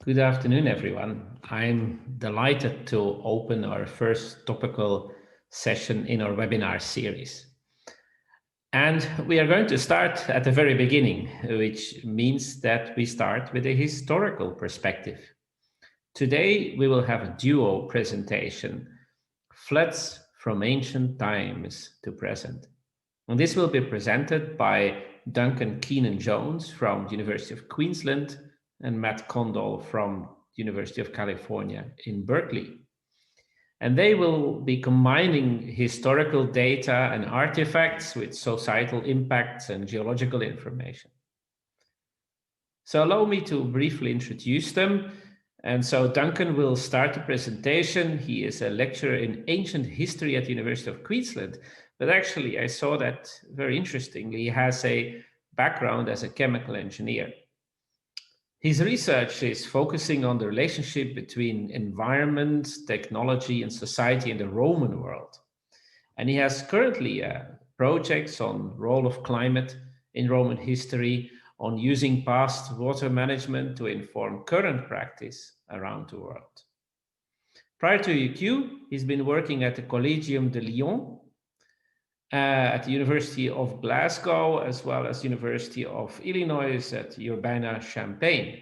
Good afternoon, everyone. I'm delighted to open our first topical session in our webinar series. And we are going to start at the very beginning, which means that we start with a historical perspective. Today, we will have a duo presentation, Floods from Ancient Times to Present. And this will be presented by Duncan Keenan-Jones from the University of Queensland and Matt Kondolf from the University of California in Berkeley. And they will be combining historical data and artifacts with societal impacts and geological information. So allow me to briefly introduce them. And so Duncan will start the presentation. He is a lecturer in ancient history at the University of Queensland. But actually, I saw that very interestingly, he has a background as a chemical engineer. His research is focusing on the relationship between environment, technology, and society in the Roman world. And he has currently projects on role of climate in Roman history, on using past water management to inform current practice around the world. Prior to UQ, he's been working at the Collegium de Lyon, at the University of Glasgow, as well as University of Illinois at Urbana-Champaign.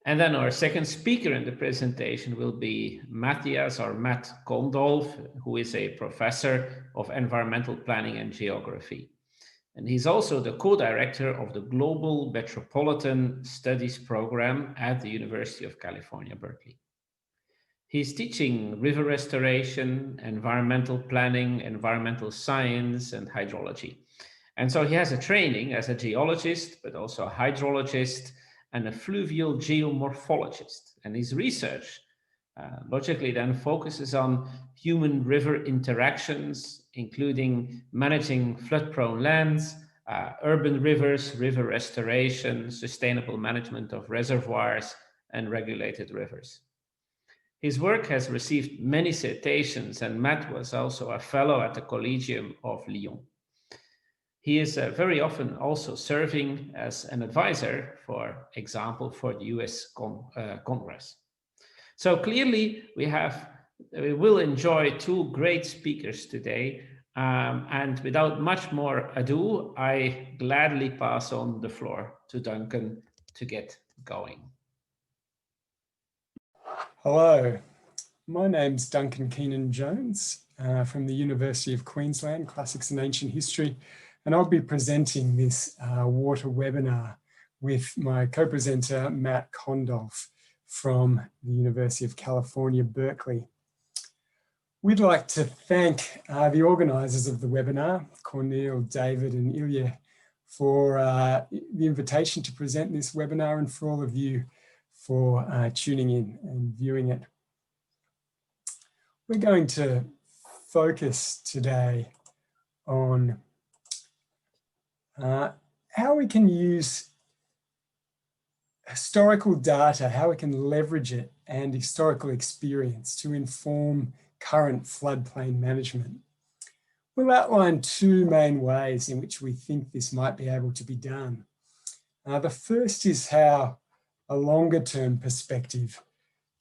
And then our second speaker in the presentation will be Matt Kondolf, who is a professor of environmental planning and geography. And he's also the co-director of the Global Metropolitan Studies program at the University of California, Berkeley. He's teaching river restoration, environmental planning, environmental science, and hydrology. And so he has a training as a geologist, but also a hydrologist and a fluvial geomorphologist. And his research logically then focuses on human river interactions, including managing flood-prone lands, urban rivers, river restoration, sustainable management of reservoirs, and regulated rivers. His work has received many citations, and Matt was also a fellow at the Collegium of Lyon. He is very often also serving as an advisor, for example, for the US Congress. So clearly we will enjoy two great speakers today. And without much more ado, I gladly pass on the floor to Duncan to get going. Hello, my name's Duncan Keenan-Jones from the University of Queensland, Classics and Ancient History, and I'll be presenting this water webinar with my co-presenter, Matt Kondolf from the University of California, Berkeley. We'd like to thank the organisers of the webinar, Cornel, David and Ilya, for the invitation to present this webinar and for all of you for tuning in and viewing it. We're going to focus today on how we can use historical data, how we can leverage it and historical experience to inform current floodplain management. We'll outline two main ways in which we think this might be able to be done. The first is how a longer term perspective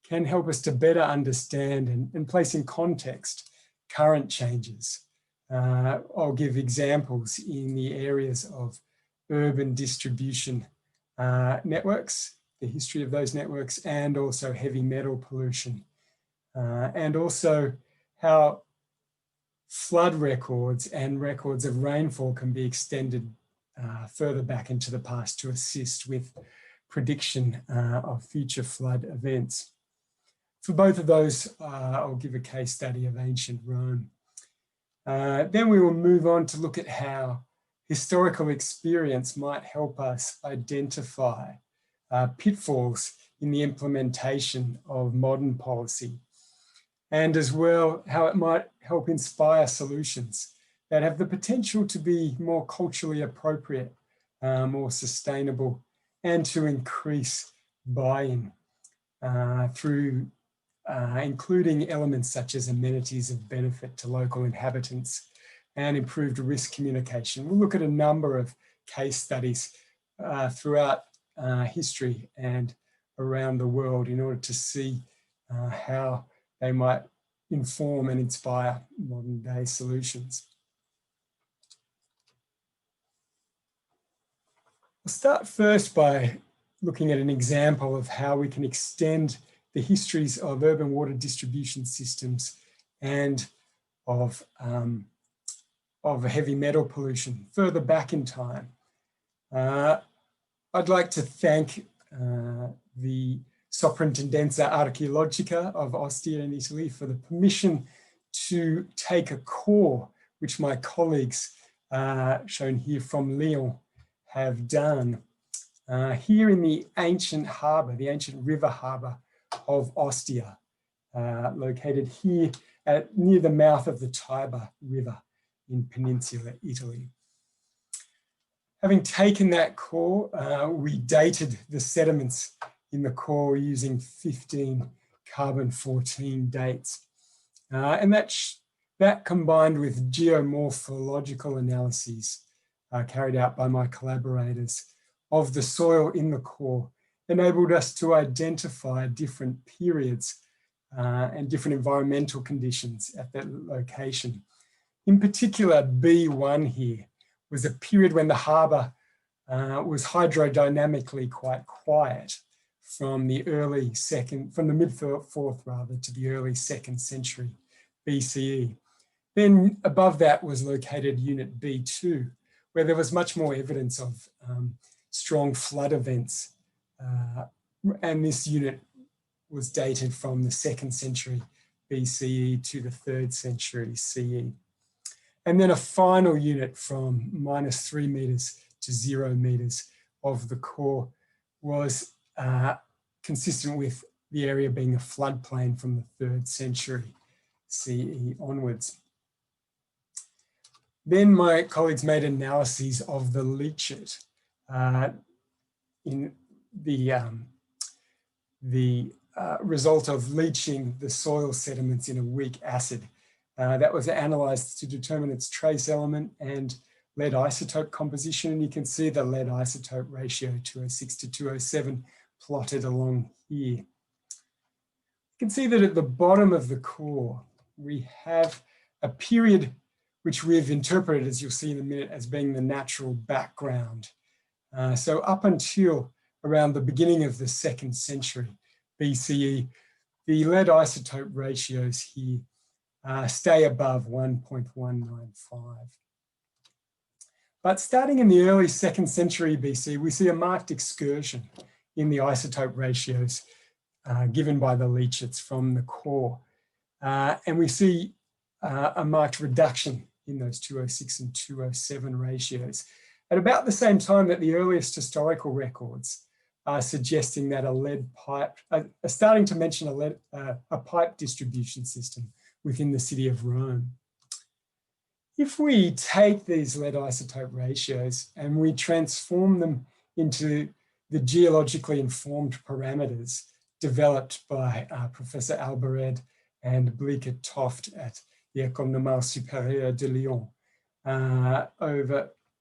can help us to better understand and place in context current changes. I'll give examples in the areas of urban distribution networks, the history of those networks, and also heavy metal pollution. And also how flood records and records of rainfall can be extended further back into the past to assist with prediction of future flood events. For both of those, I'll give a case study of ancient Rome. Then we will move on to look at how historical experience might help us identify pitfalls in the implementation of modern policy, and as well how it might help inspire solutions that have the potential to be more culturally appropriate, more sustainable, and to increase buy-in through including elements such as amenities of benefit to local inhabitants and improved risk communication. We'll look at a number of case studies throughout history, and around the world in order to see how they might inform and inspire modern day solutions. I'll start first by looking at an example of how we can extend the histories of urban water distribution systems and of heavy metal pollution further back in time. I'd like to thank the Soprintendenza Archeologica of Ostia in Italy for the permission to take a core which my colleagues shown here from Lyon have done here in the ancient harbour, the ancient river harbour of Ostia, located here near the mouth of the Tiber River in Peninsula Italy. Having taken that core, we dated the sediments in the core using 15 carbon-14 dates. And that combined with geomorphological analyses carried out by my collaborators of the soil in the core enabled us to identify different periods and different environmental conditions at that location. In particular, B1 here was a period when the harbour was hydrodynamically quite quiet from the mid-4th rather to the early 2nd century BCE. Then above that was located unit B2, where there was much more evidence of strong flood events. And this unit was dated from the 2nd century BCE to the 3rd century CE. And then a final unit from -3 meters to 0 meters of the core was consistent with the area being a floodplain from the 3rd century CE onwards. Then my colleagues made analyses of the leachate in the result of leaching the soil sediments in a weak acid. That was analysed to determine its trace element and lead isotope composition. And you can see the lead isotope ratio 206 to 207 plotted along here. You can see that at the bottom of the core, we have a period which we've interpreted, as you'll see in a minute, as being the natural background. So up until around the beginning of the 2nd century BCE, the lead isotope ratios here stay above 1.195. But starting in the early 2nd century BC, we see a marked excursion in the isotope ratios given by the leachates from the core. And we see a marked reduction in those 206 and 207 ratios at about the same time that the earliest historical records are suggesting that a lead pipe, starting to mention a pipe distribution system within the city of Rome. If we take these lead isotope ratios and we transform them into the geologically informed parameters developed by Professor Albared and Bleeker Toft at the École Normale Supérieure de Lyon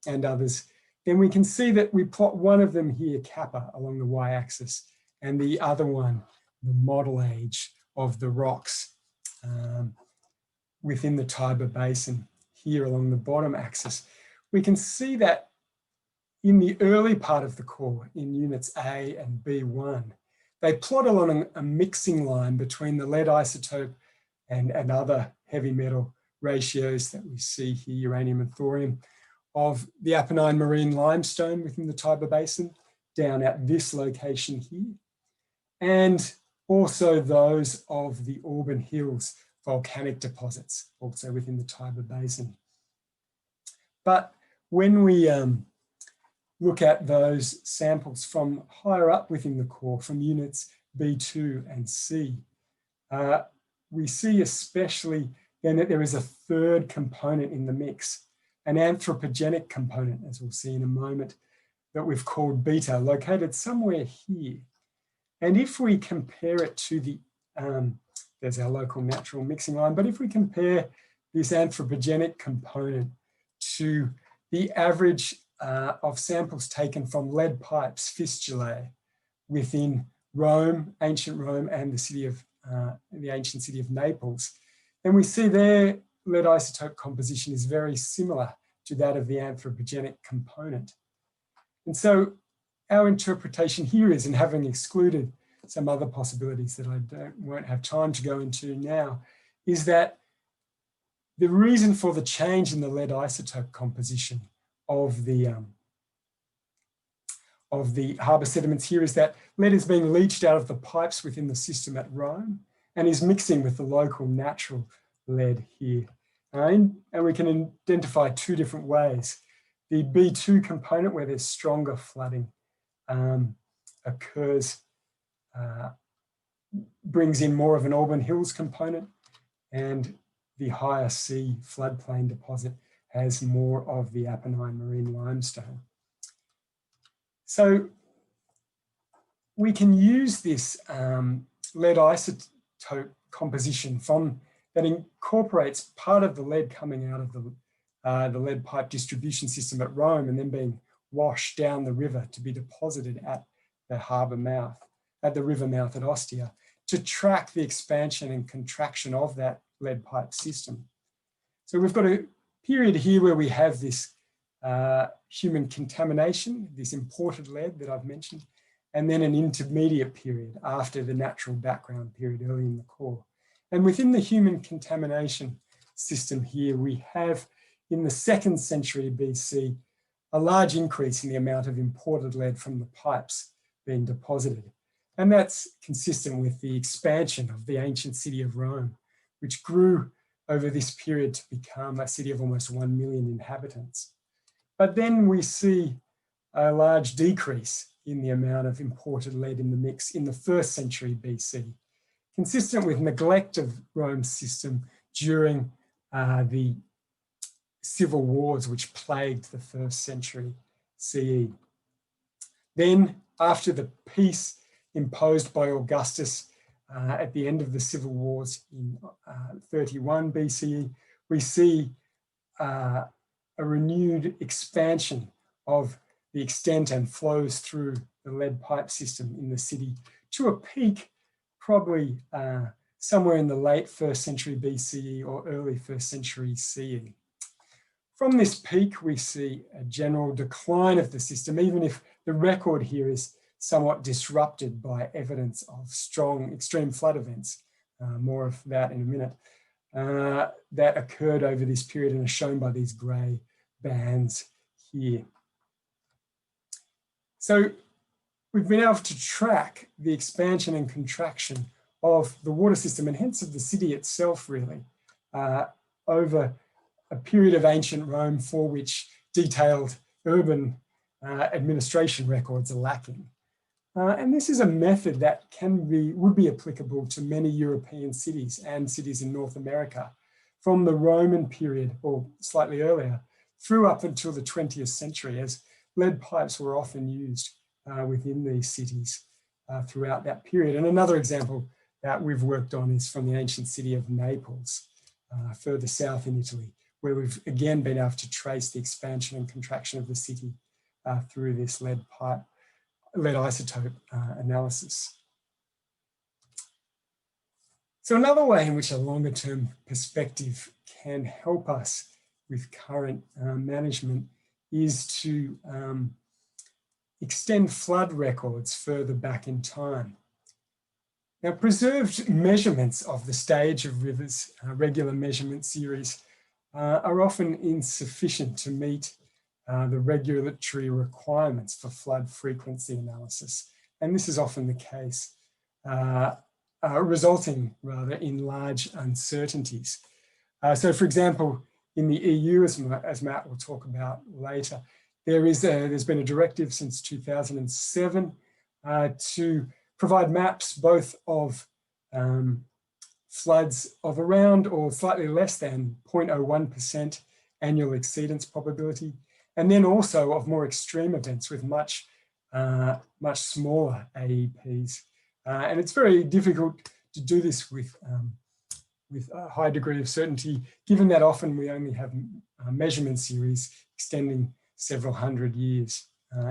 and others, then we can see that we plot one of them here, kappa, along the y-axis, and the other one, the model age of the rocks within the Tiber Basin, here along the bottom axis. We can see that in the early part of the core, in units A and B1, they plot along a mixing line between the lead isotope and other heavy metal ratios that we see here, uranium and thorium, of the Apennine marine limestone within the Tiber Basin, down at this location here, and also those of the Auburn Hills volcanic deposits, also within the Tiber Basin. But when we look at those samples from higher up within the core, from units B2 and C, we see especially then that there is a third component in the mix, an anthropogenic component, as we'll see in a moment, that we've called beta, located somewhere here. And if we compare it to the, there's our local natural mixing line, but if we compare this anthropogenic component to the average of samples taken from lead pipes, fistulae, within Rome, ancient Rome, and the ancient city of Naples, then we see their lead isotope composition is very similar to that of the anthropogenic component. And so our interpretation here is, and having excluded some other possibilities that I won't have time to go into now, is that the reason for the change in the lead isotope composition of the harbour sediments here is that lead is being leached out of the pipes within the system at Rome and is mixing with the local natural lead here. And we can identify two different ways. The B2 component, where there's stronger flooding, occurs, brings in more of an Auburn Hills component, and the higher C floodplain deposit has more of the Apennine marine limestone. So we can use this lead isotope composition that incorporates part of the lead coming out of the lead pipe distribution system at Rome and then being washed down the river to be deposited at the harbour mouth, at the river mouth at Ostia, to track the expansion and contraction of that lead pipe system. So we've got a period here where we have this human contamination, this imported lead that I've mentioned, and then an intermediate period after the natural background period early in the core. And within the human contamination system here, we have in the 2nd century BC, a large increase in the amount of imported lead from the pipes being deposited. And that's consistent with the expansion of the ancient city of Rome, which grew over this period to become a city of almost 1 million inhabitants. But then we see a large decrease in the amount of imported lead in the mix in the 1st century BC, consistent with neglect of Rome's system during the civil wars which plagued the 1st century CE. Then, after the peace imposed by Augustus at the end of the civil wars in 31 BCE, we see a renewed expansion of the extent and flows through the lead pipe system in the city to a peak probably somewhere in the late 1st century BCE or early 1st century CE. From this peak, we see a general decline of the system, even if the record here is somewhat disrupted by evidence of strong extreme flood events, more of that in a minute, that occurred over this period and are shown by these grey bands here. So we've been able to track the expansion and contraction of the water system and hence of the city itself really over a period of ancient Rome for which detailed urban administration records are lacking. And this is a method that would be applicable to many European cities and cities in North America from the Roman period or slightly earlier through up until the 20th century, as lead pipes were often used within these cities throughout that period. And another example that we've worked on is from the ancient city of Naples, further south in Italy, where we've again been able to trace the expansion and contraction of the city through this lead isotope analysis. So another way in which a longer term perspective can help us with current management is to extend flood records further back in time. Now, preserved measurements of the stage of rivers, regular measurement series, are often insufficient to meet the regulatory requirements for flood frequency analysis. And this is often the case, resulting rather in large uncertainties. So for example, in the EU, as Matt will talk about later, there's been a directive since 2007 to provide maps both of floods of around or slightly less than 0.01% annual exceedance probability, and then also of more extreme events with much smaller AEPs. And it's very difficult to do this with a high degree of certainty, given that often we only have measurement series extending several hundred years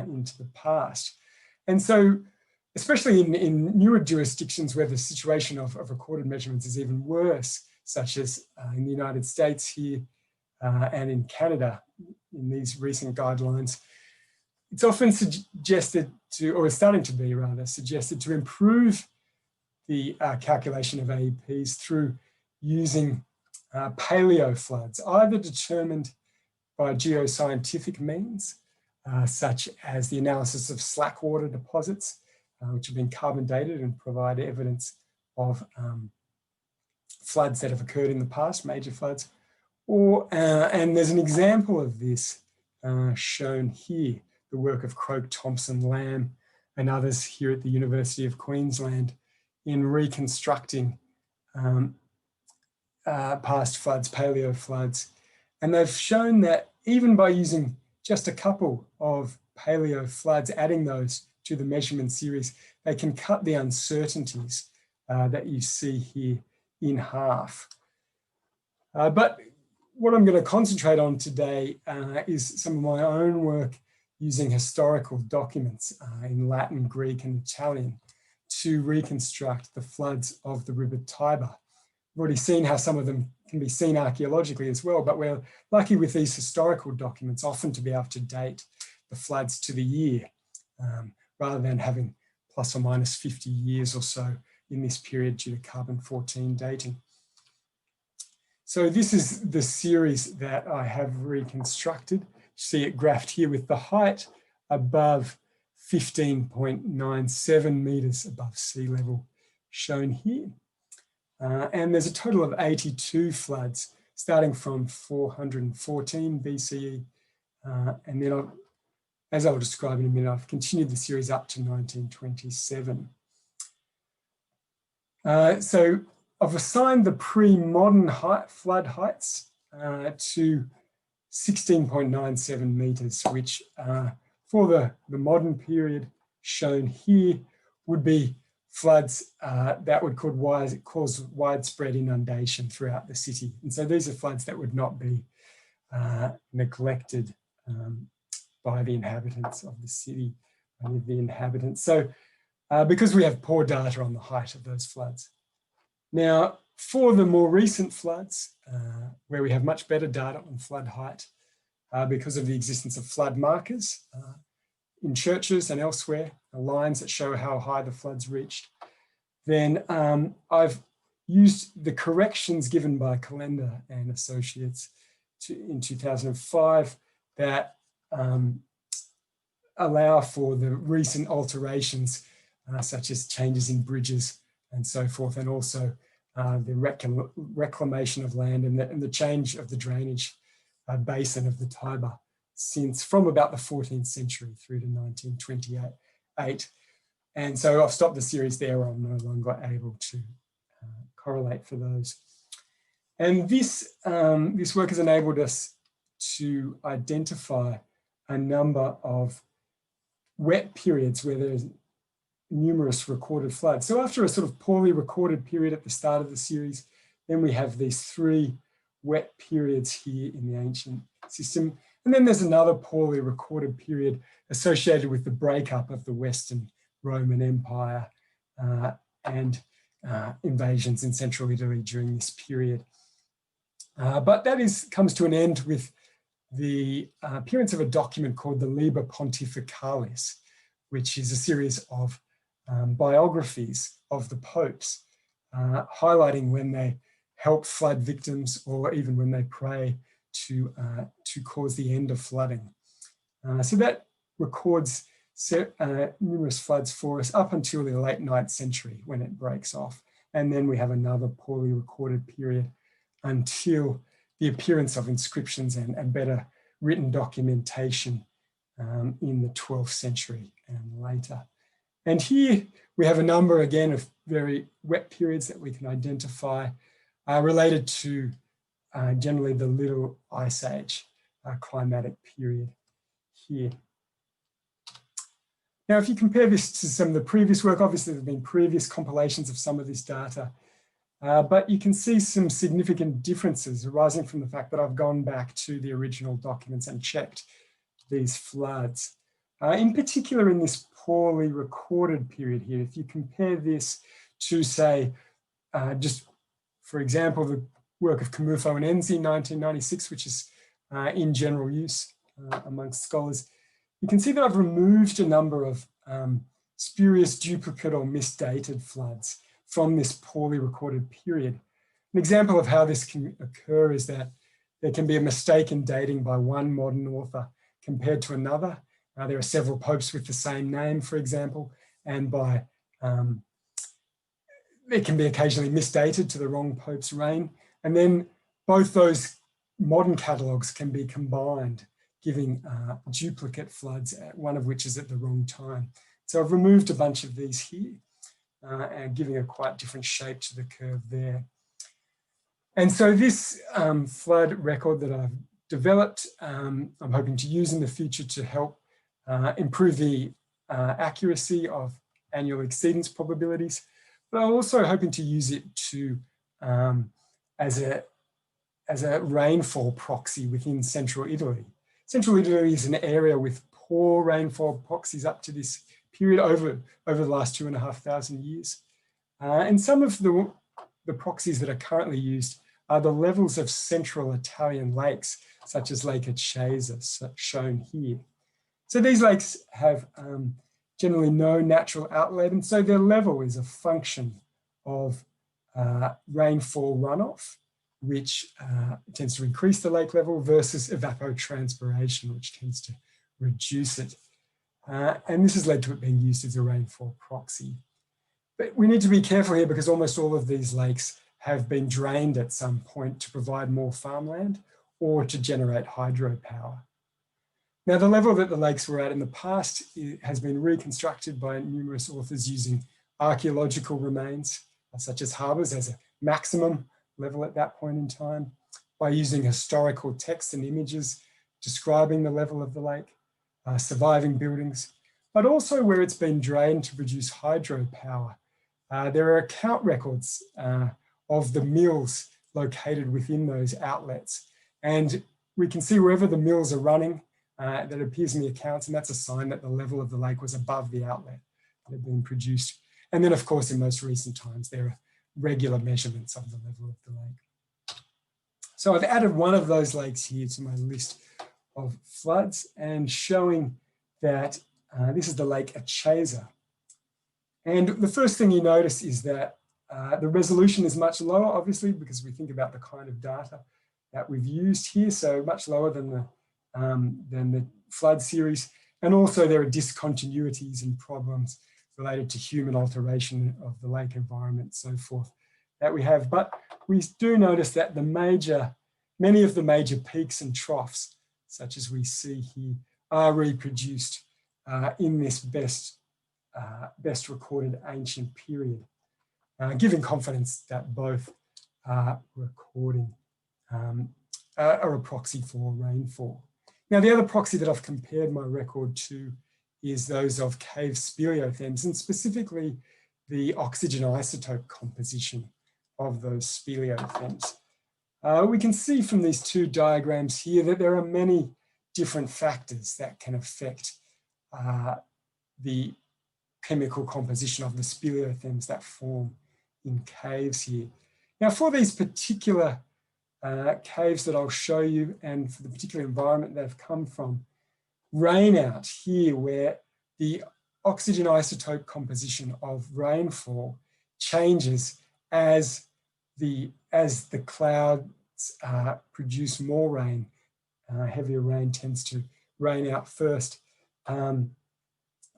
into the past. And so especially in newer jurisdictions where the situation of recorded measurements is even worse, such as in the United States here and in Canada in these recent guidelines. It's often suggested to, or is starting to be rather, suggested to improve the calculation of AEPs through using paleo floods, either determined by geoscientific means, such as the analysis of slack water deposits, which have been carbon dated and provide evidence of floods that have occurred in the past, major floods. Or, and there's an example of this shown here, the work of Croak, Thompson, Lamb, and others here at the University of Queensland in reconstructing past floods, paleo floods. And they've shown that even by using just a couple of paleo floods, adding those to the measurement series, they can cut the uncertainties that you see here in half. But what I'm going to concentrate on today is some of my own work using historical documents in Latin, Greek, and Italian to reconstruct the floods of the River Tiber. We've already seen how some of them can be seen archaeologically as well, but we're lucky with these historical documents often to be able to date the floods to the year, rather than having plus or minus 50 years or so in this period due to carbon-14 dating. So this is the series that I have reconstructed. You see it graphed here with the height above 15.97 meters above sea level shown here. And there's a total of 82 floods starting from 414 BCE. And then, as I'll describe in a minute, I've continued the series up to 1927. So I've assigned the pre-modern flood heights to 16.97 meters, which for the modern period shown here would be floods that would cause widespread inundation throughout the city. And so these are floods that would not be neglected by the inhabitants of the city, any of the inhabitants. So because we have poor data on the height of those floods. Now, for the more recent floods, where we have much better data on flood height because of the existence of flood markers in churches and elsewhere, lines that show how high the floods reached, then I've used the corrections given by Calendar and Associates in 2005 that allow for the recent alterations, such as changes in bridges and so forth, and also the reclamation of land and the change of the drainage basin of the Tiber from about the 14th century through to 1928. And so I've stopped the series there. I'm no longer able to correlate for those. And this work has enabled us to identify a number of wet periods where there's numerous recorded floods. So after a sort of poorly recorded period at the start of the series, then we have these 3 wet periods here in the ancient system. And then there's another poorly recorded period associated with the breakup of the Western Roman Empire and invasions in central Italy during this period. But that comes to an end with the appearance of a document called the Liber Pontificalis, which is a series of biographies of the popes, highlighting when they help flood victims or even when they pray to cause the end of flooding. So that records numerous floods for us up until the late 9th century when it breaks off. And then we have another poorly recorded period until the appearance of inscriptions and better written documentation in the 12th century and later. And here we have a number again of very wet periods that we can identify related to generally the Little Ice Age climatic period here. Now, if you compare this to some of the previous work, obviously there have been previous compilations of some of this data, but you can see some significant differences arising from the fact that I've gone back to the original documents and checked these floods. In particular in this poorly recorded period here. If you compare this to, say, just for example, the work of Kamufo and Enzi in 1996, which is in general use amongst scholars, you can see that I've removed a number of spurious duplicate or misdated floods from this poorly recorded period. An example of how this can occur is that there can be a mistaken dating by one modern author compared to another. There are several popes with the same name, for example, and by it can be occasionally misdated to the wrong pope's reign. And then both those modern catalogues can be combined, giving duplicate floods, one of which is at the wrong time. So I've removed a bunch of these here and giving a quite different shape to the curve there. And so this flood record that I've developed, I'm hoping to use in the future to help improve the accuracy of annual exceedance probabilities, but I'm also hoping to use it to as a rainfall proxy within central Italy. Central Italy is an area with poor rainfall proxies up to this period over the last 2,500 years. And some of the proxies that are currently used are the levels of central Italian lakes, such as Lake Acesa, shown here. So these lakes have generally no natural outlet, and so their level is a function of rainfall runoff, which tends to increase the lake level, versus evapotranspiration, which tends to reduce it. And this has led to it being used as a rainfall proxy. But we need to be careful here because almost all of these lakes have been drained at some point to provide more farmland or to generate hydropower. Now, the level that the lakes were at in the past has been reconstructed by numerous authors using archaeological remains, such as harbours, as a maximum level at that point in time, by using historical texts and images describing the level of the lake, surviving buildings, but also where it's been drained to produce hydropower. There are account records of the mills located within those outlets. And we can see wherever the mills are running, that appears in the accounts, and that's a sign that the level of the lake was above the outlet that had been produced. And then, of course, in most recent times, there are regular measurements of the level of the lake. So I've added one of those lakes here to my list of floods and showing that this is the Lake Acesa. And the first thing you notice is that the resolution is much lower, obviously, because we think about the kind of data that we've used here, so much lower than the flood series. And also there are discontinuities and problems related to human alteration of the lake environment, so forth, that we have. But we do notice that many of the major peaks and troughs, such as we see here, are reproduced in this best recorded ancient period, giving confidence that both recording are a proxy for rainfall. Now, the other proxy that I've compared my record to is those of cave speleothems, and specifically the oxygen isotope composition of those speleothems. We can see from these two diagrams here that there are many different factors that can affect the chemical composition of the speleothems that form in caves here. Now, for these particular caves that I'll show you, and for the particular environment they've come from, rainout here, where the oxygen isotope composition of rainfall changes as the clouds produce more rain, heavier rain tends to rain out first.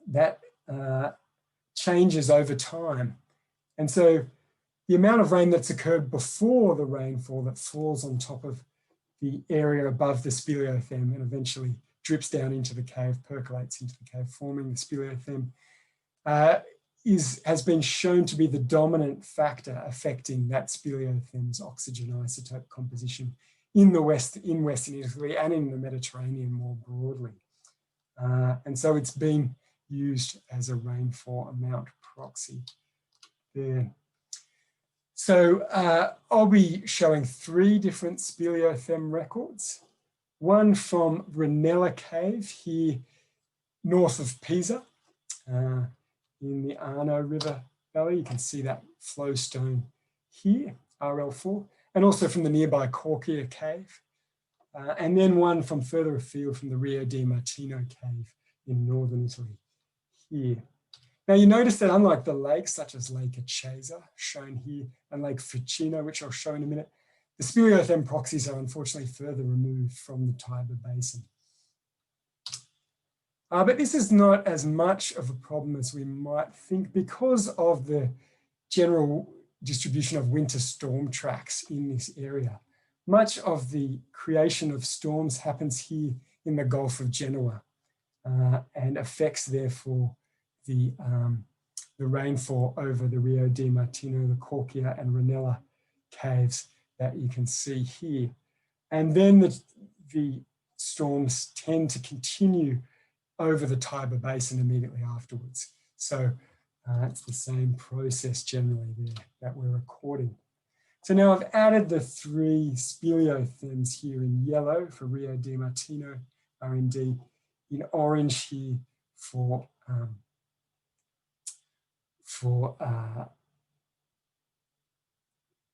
That changes over time. And so the amount of rain that's occurred before the rainfall that falls on top of the area above the speleothem and eventually drips down into the cave, percolates into the cave, forming the speleothem, has been shown to be the dominant factor affecting that speleothem's oxygen isotope composition in Western Italy and in the Mediterranean more broadly. And so it's been used as a rainfall amount proxy there. So I'll be showing 3 different speleothem records. One from Ranella Cave here north of Pisa, in the Arno River Valley. You can see that flow stone here, RL4, and also from the nearby Corchia Cave. And then one from further afield from the Rio di Martino Cave in northern Italy here. Now you notice that unlike the lakes such as Lake Achesa, shown here, and Lake Ficino, which I'll show in a minute, the speleothem proxies are unfortunately further removed from the Tiber Basin. But this is not as much of a problem as we might think because of the general distribution of winter storm tracks in this area. Much of the creation of storms happens here in the Gulf of Genoa and affects therefore the rainfall over the Rio di Martino, the Corchia and Ranella caves that you can see here. And then the storms tend to continue over the Tiber Basin immediately afterwards. So it's the same process generally there that we're recording. So now I've added the 3 speleothems here in yellow for Rio di Martino, RND, in orange here for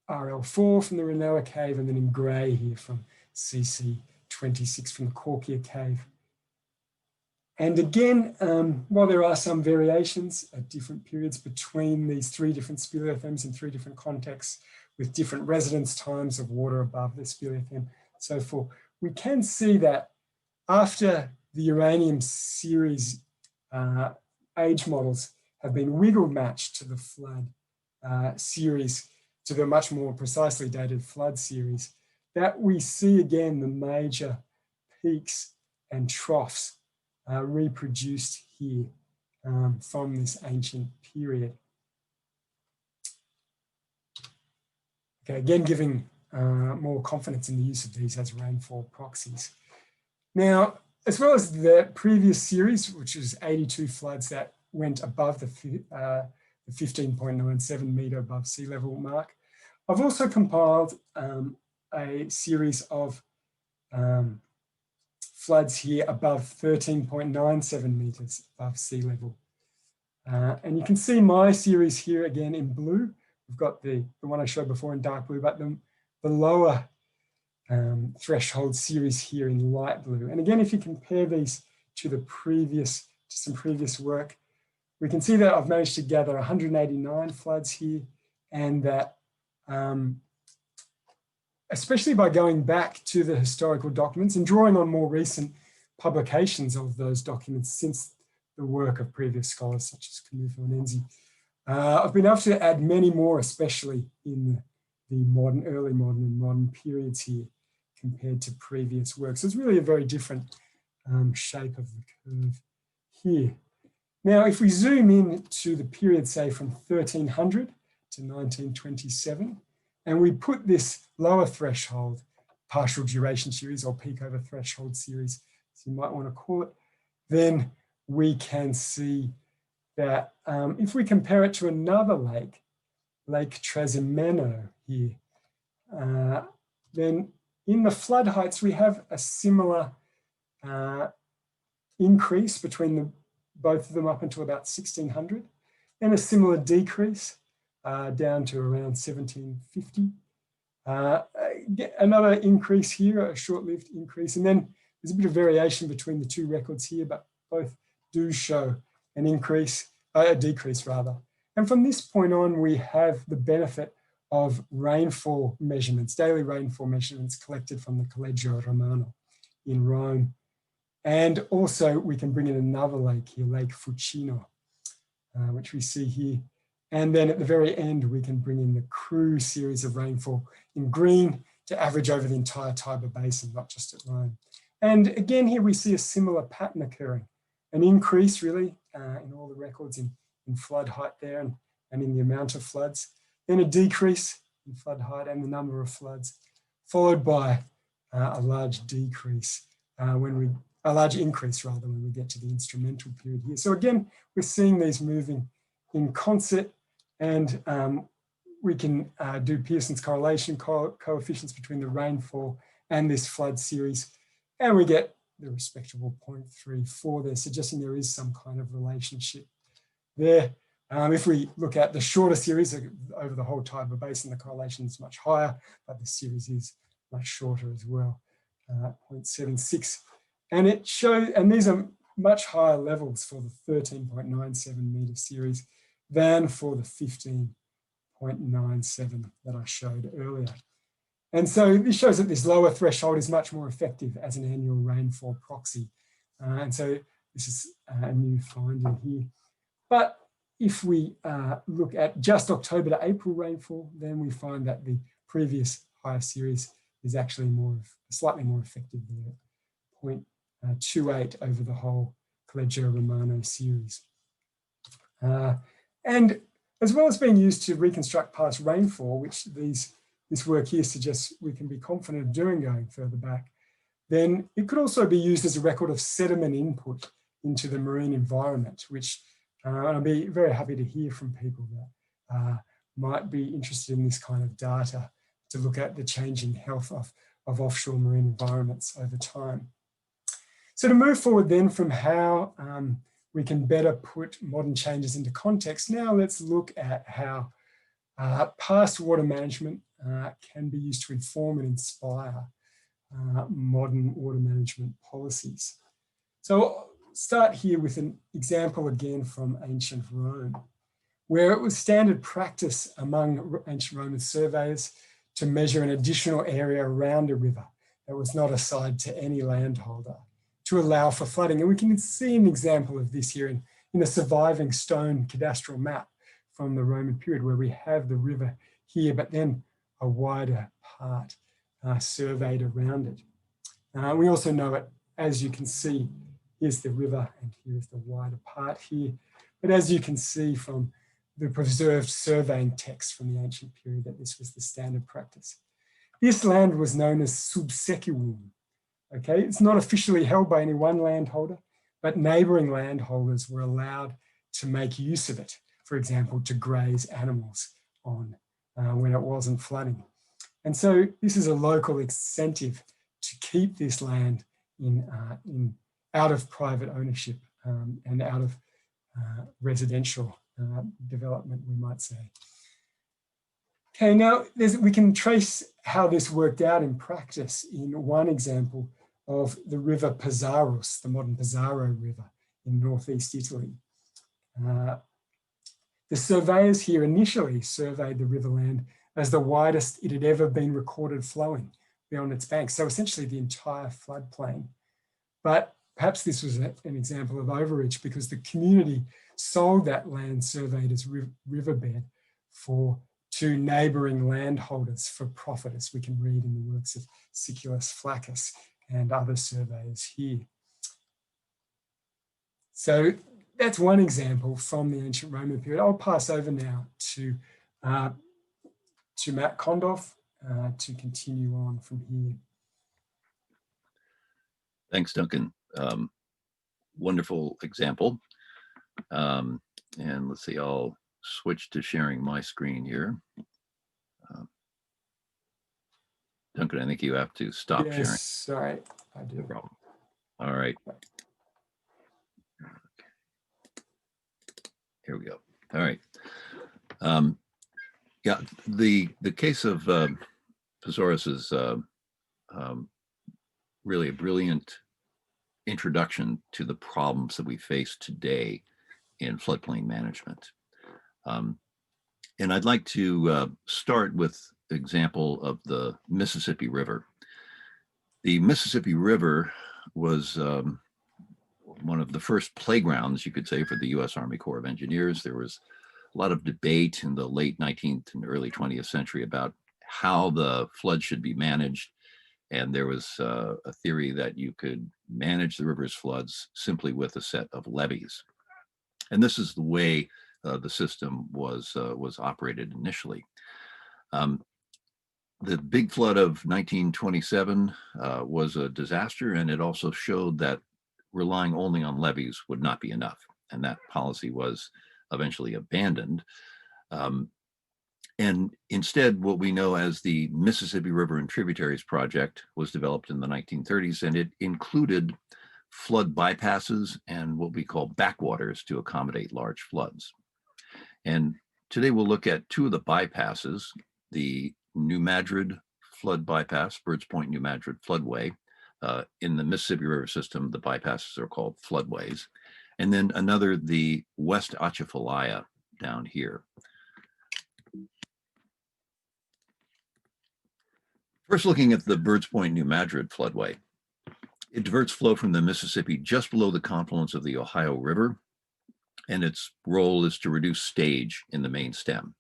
RL4 from the Ranella Cave, and then in grey here from CC26 from the Corchia Cave. And again, while there are some variations at different periods between these 3 different speleothems in 3 different contexts with different residence times of water above the speleothem, so forth, we can see that after the uranium series age models have been wiggle matched to the flood series, to the much more precisely dated flood series, that we see again the major peaks and troughs reproduced here from this ancient period. Okay, again, giving more confidence in the use of these as rainfall proxies. Now, as well as the previous series, which is 82 floods that went above the 15.97 meter above sea level mark, I've also compiled a series of floods here above 13.97 meters above sea level. And you can see my series here again in blue. We've got the one I showed before in dark blue, but the lower threshold series here in light blue. And again, if you compare these to some previous work, we can see that I've managed to gather 189 floods here, and that especially by going back to the historical documents and drawing on more recent publications of those documents since the work of previous scholars such as Kondolf and Enzi, I've been able to add many more, especially in the modern, early modern and modern periods here compared to previous work. So it's really a very different shape of the curve here. Now, if we zoom in to the period, say from 1300 to 1927, and we put this lower threshold partial duration series or peak over threshold series, as you might want to call it, then we can see that if we compare it to another lake, Lake Trasimeno here, then in the flood heights, we have a similar increase between both of them up until about 1600, and a similar decrease down to around 1750. Another increase here, a short-lived increase, and then there's a bit of variation between the 2 records here, but both do show an increase, a decrease rather. And from this point on, we have the benefit of rainfall measurements, daily rainfall measurements collected from the Collegio Romano in Rome. And also we can bring in another lake here, Lake Fucino, which we see here. And then at the very end, we can bring in the Crewe series of rainfall in green to average over the entire Tiber Basin, not just at Rome. And again, here we see a similar pattern occurring, an increase really in all the records in flood height there and in the amount of floods, then a decrease in flood height and the number of floods, followed by a large decrease a large increase rather when we get to the instrumental period here. So again, we're seeing these moving in concert, and we can do Pearson's correlation coefficients between the rainfall and this flood series, and we get the respectable 0.34 there, suggesting there is some kind of relationship there. If we look at the shorter series over the whole Tiber Basin, the correlation is much higher, but the series is much shorter as well, 0.76. And it shows, and these are much higher levels for the 13.97 meter series than for the 15.97 that I showed earlier. And so this shows that this lower threshold is much more effective as an annual rainfall proxy. And so this is a new finding here. But if we look at just October to April rainfall, then we find that the previous higher series is actually slightly more effective there, 0.28 over the whole Collegio-Romano series. And as well as being used to reconstruct past rainfall, which this work here suggests we can be confident of doing going further back, then it could also be used as a record of sediment input into the marine environment, which I'll be very happy to hear from people that might be interested in this kind of data to look at the changing health of offshore marine environments over time. So to move forward then from how we can better put modern changes into context, now let's look at how past water management can be used to inform and inspire modern water management policies. So I'll start here with an example again from ancient Rome, where it was standard practice among ancient Roman surveyors to measure an additional area around a river that was not assigned to any landholder to allow for flooding. And we can see an example of this here in a surviving stone cadastral map from the Roman period, where we have the river here, but then a wider part surveyed around it. We also know it, as you can see, here's the river and here's the wider part here. But as you can see from the preserved surveying text from the ancient period, that this was the standard practice. This land was known as subsequum. Okay, it's not officially held by any one landholder, but neighboring landholders were allowed to make use of it, for example, to graze animals on when it wasn't flooding. And so this is a local incentive to keep this land out of private ownership and out of residential development, we might say. Okay, now we can trace how this worked out in practice in one example of the river Pesarus, the modern Pesaro River in northeast Italy. The surveyors here initially surveyed the riverland as the widest it had ever been recorded flowing beyond its banks, so essentially the entire floodplain. But perhaps this was an example of overreach, because the community sold that land surveyed as riverbed to neighbouring landholders for profit, as we can read in the works of Siculus Flaccus and other surveyors here. So that's one example from the ancient Roman period. I'll pass over now to Matt Kondolf to continue on from here. Thanks, Duncan. Wonderful example. And let's see, I'll switch to sharing my screen here. Duncan, I think you have to stop sharing. Sorry, I do. No problem. All right. Here we go. All right. Yeah, the case of Pesarus is really a brilliant introduction to the problems that we face today in floodplain management. And I'd like to start with the example of the Mississippi River. The Mississippi River was one of the first playgrounds, you could say, for the U.S. Army Corps of Engineers. There was a lot of debate in the late 19th and early 20th century about how the flood should be managed. And there was a theory that you could manage the river's floods simply with a set of levees. And this is the way the system was operated initially. The big flood of 1927 was a disaster, and it also showed that relying only on levees would not be enough. And that policy was eventually abandoned. And instead, what we know as the Mississippi River and Tributaries Project was developed in the 1930s, and it included flood bypasses and what we call backwaters to accommodate large floods. And today we'll look at two of the bypasses, the New Madrid flood bypass, Birds Point New Madrid floodway. In the Mississippi River system, the bypasses are called floodways. And then another, the West Atchafalaya down here. First, looking at the Birds Point New Madrid floodway, it diverts flow from the Mississippi just below the confluence of the Ohio River, and its role is to reduce stage in the main stem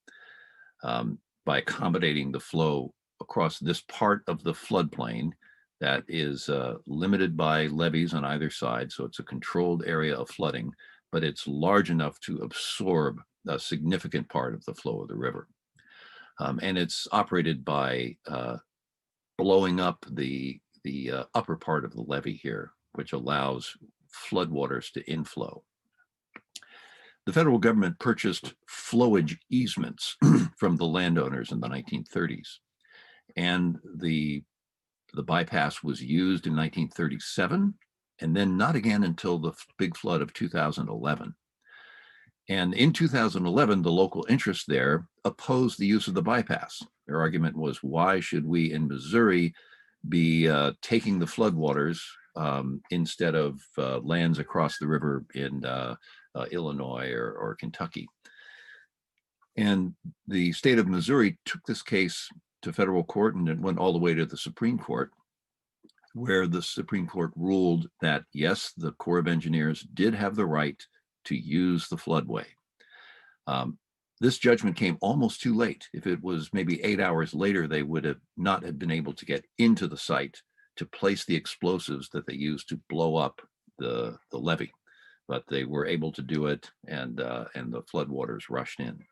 by accommodating the flow across this part of the floodplain that is limited by levees on either side. So it's a controlled area of flooding, but it's large enough to absorb a significant part of the flow of the river. And it's operated by blowing up the upper part of the levee here, which allows floodwaters to inflow. The federal government purchased flowage easements from the landowners in the 1930s. And the bypass was used in 1937, and then not again until the big flood of 2011. And in 2011, the local interest there opposed the use of the bypass. Their argument was, why should we in Missouri be taking the floodwaters instead of lands across the river in Illinois or Kentucky? And the state of Missouri took this case to federal court, and it went all the way to the Supreme Court, where the Supreme Court ruled that, yes, the Corps of Engineers did have the right to use the floodway. This judgment came almost too late. If it was maybe 8 hours later, they would have not have been able to get into the site to place the explosives that they used to blow up the levee. But they were able to do it, and the floodwaters rushed in.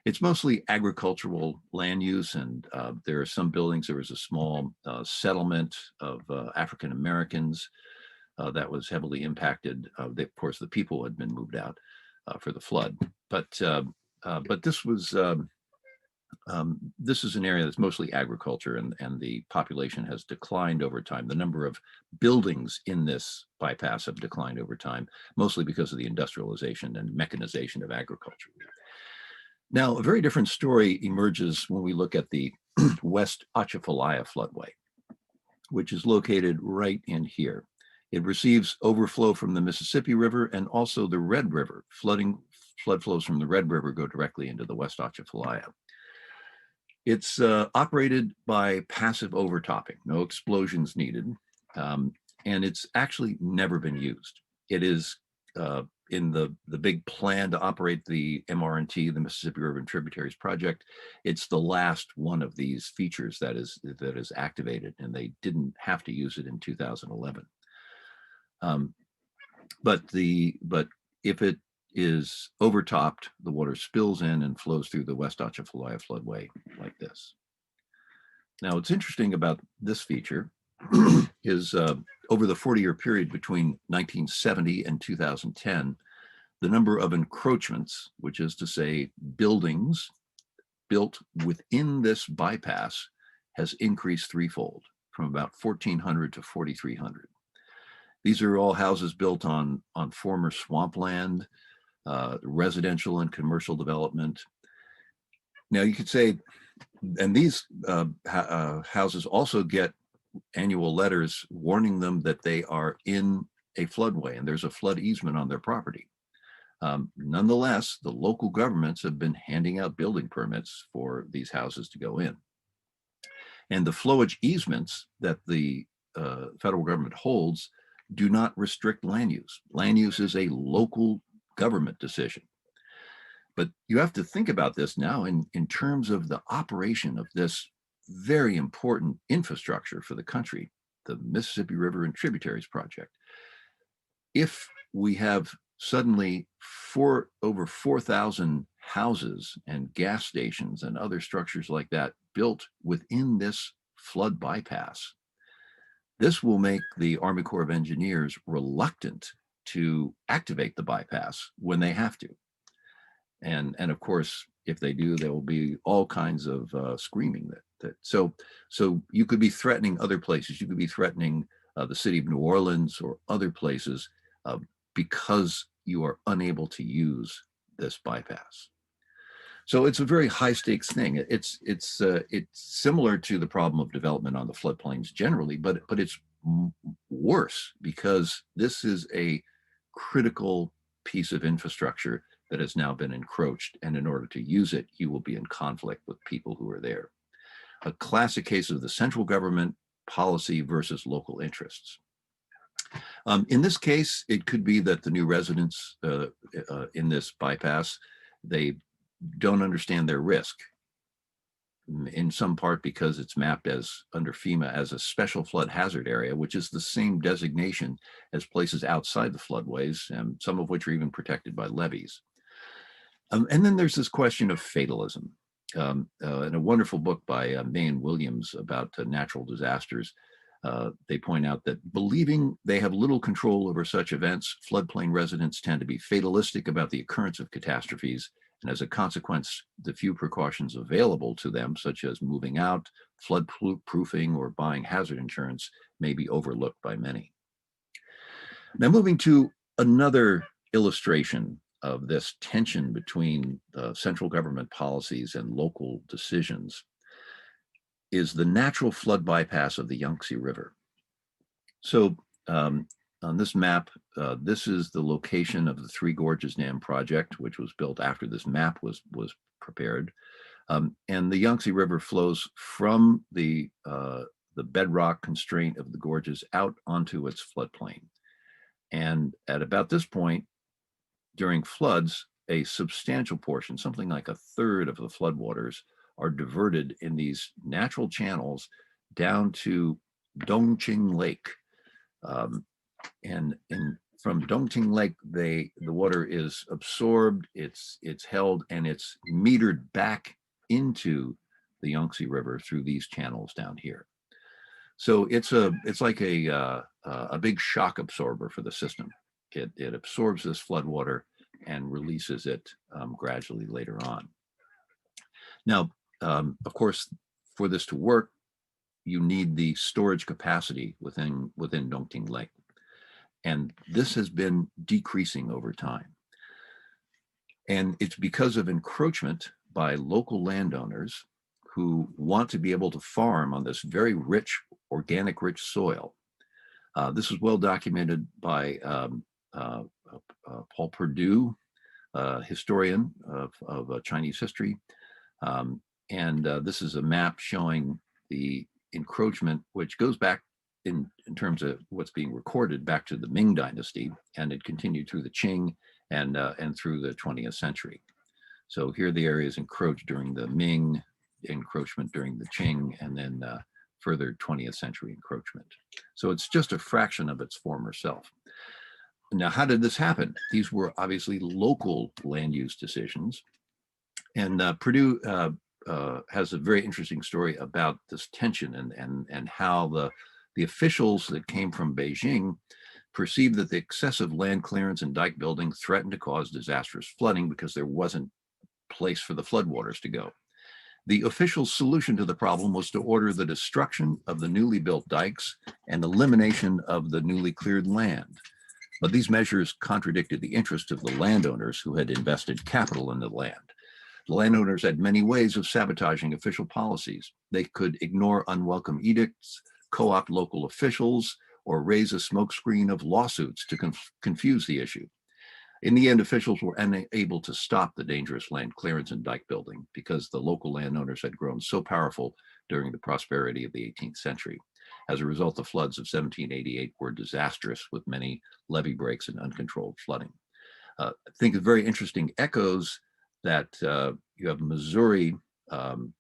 It's mostly agricultural land use, and there are some buildings. There was a small settlement of African Americans that was heavily impacted. Of course, the people had been moved out for the flood, but this was this is an area that's mostly agriculture, and the population has declined over time. The number of buildings in this bypass have declined over time, mostly because of the industrialization and mechanization of agriculture. Now, a very different story emerges when we look at the West Atchafalaya floodway, which is located right in here. It receives overflow from the Mississippi River and also the Red River. Flood flows from the Red River go directly into the West Atchafalaya. It's operated by passive overtopping, no explosions needed, and it's actually never been used. It is in the big plan to operate the MR&T, the Mississippi River and Tributaries Project. It's the last one of these features that is activated, and they didn't have to use it in 2011. But if it is overtopped, the water spills in and flows through the West Atchafalaya floodway like this. Now, what's interesting about this feature is over the 40-year period between 1970 and 2010, the number of encroachments, which is to say buildings built within this bypass, has increased threefold, from about 1,400 to 4,300. These are all houses built on former swampland, residential and commercial development. Now you could say, and these houses also get annual letters warning them that they are in a floodway and there's a flood easement on their property. Nonetheless, the local governments have been handing out building permits for these houses to go in. And the flowage easements that the federal government holds do not restrict land use. Land use is a local government decision. But you have to think about this now in terms of the operation of this very important infrastructure for the country, the Mississippi River and Tributaries Project. If we have suddenly over 4,000 houses and gas stations and other structures like that built within this flood bypass, this will make the Army Corps of Engineers reluctant to activate the bypass when they have to. And of course, if they do, there will be all kinds of screaming. So you could be threatening other places. You could be threatening the city of New Orleans or other places because you are unable to use this bypass. So it's a very high stakes thing. It's similar to the problem of development on the floodplains generally, but it's worse because this is a critical piece of infrastructure that has now been encroached, and in order to use it, you will be in conflict with people who are there. A classic case of the central government policy versus local interests. In this case, it could be that the new residents in this bypass, they don't understand their risk, in some part because it's mapped as under FEMA as a special flood hazard area, which is the same designation as places outside the floodways, and some of which are even protected by levees. And then there's this question of fatalism. In a wonderful book by May and Williams about natural disasters, they point out that believing they have little control over such events, floodplain residents tend to be fatalistic about the occurrence of catastrophes, and as a consequence, the few precautions available to them, such as moving out, flood proofing, or buying hazard insurance, may be overlooked by many. Now, moving to another illustration of this tension between central government policies and local decisions is the natural flood bypass of the Yangtze River. So on this map, this is the location of the Three Gorges Dam project, which was built after this map was prepared. And the Yangtze River flows from the bedrock constraint of the gorges out onto its floodplain. And at about this point, during floods, a substantial portion, something like a third of the floodwaters, are diverted in these natural channels down to Dongqing Lake. And from Dongqing Lake, the water is absorbed, it's held, and it's metered back into the Yangtze River through these channels down here. So it's like a big shock absorber for the system. It absorbs this floodwater and releases it gradually later on. Now, of course, for this to work, you need the storage capacity within Dongqing Lake. And this has been decreasing over time. And it's because of encroachment by local landowners who want to be able to farm on this very rich, organic rich soil. This is well documented by Paul Perdue, historian of Chinese history. And this is a map showing the encroachment, which goes back in terms of what's being recorded back to the Ming Dynasty, and it continued through the Qing and through the 20th century. So here the areas encroached during the Ming, encroachment during the Qing, and then further 20th century encroachment. So it's just a fraction of its former self. Now, how did this happen? These were obviously local land use decisions. And Perdue has a very interesting story about this tension and how the officials that came from Beijing perceived that the excessive land clearance and dike building threatened to cause disastrous flooding because there wasn't place for the floodwaters to go. The official solution to the problem was to order the destruction of the newly built dikes and elimination of the newly cleared land. But these measures contradicted the interest of the landowners who had invested capital in the land. The landowners had many ways of sabotaging official policies. They could ignore unwelcome edicts, co-opt local officials, or raise a smokescreen of lawsuits to confuse the issue. In the end, officials were unable to stop the dangerous land clearance and dike building because the local landowners had grown so powerful during the prosperity of the 18th century. As a result, the floods of 1788 were disastrous with many levee breaks and uncontrolled flooding. I think it's very interesting echoes that you have Missouri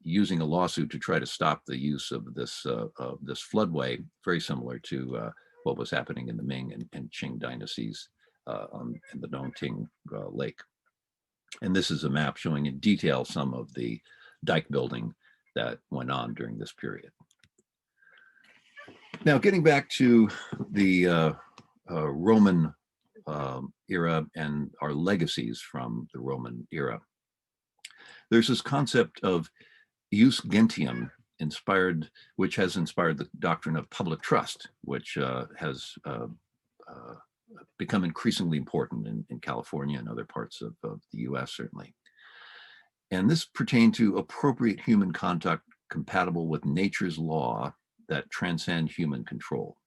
using a lawsuit to try to stop the use of this floodway, very similar to what was happening in the Ming and Qing dynasties in the Dongqing Lake. And this is a map showing in detail some of the dike building that went on during this period. Now, getting back to the Roman era and our legacies from the Roman era. There's this concept of jus gentium, which has inspired the doctrine of public trust, which has become increasingly important in California and other parts of the US, certainly. And this pertained to appropriate human conduct compatible with nature's law that transcend human control.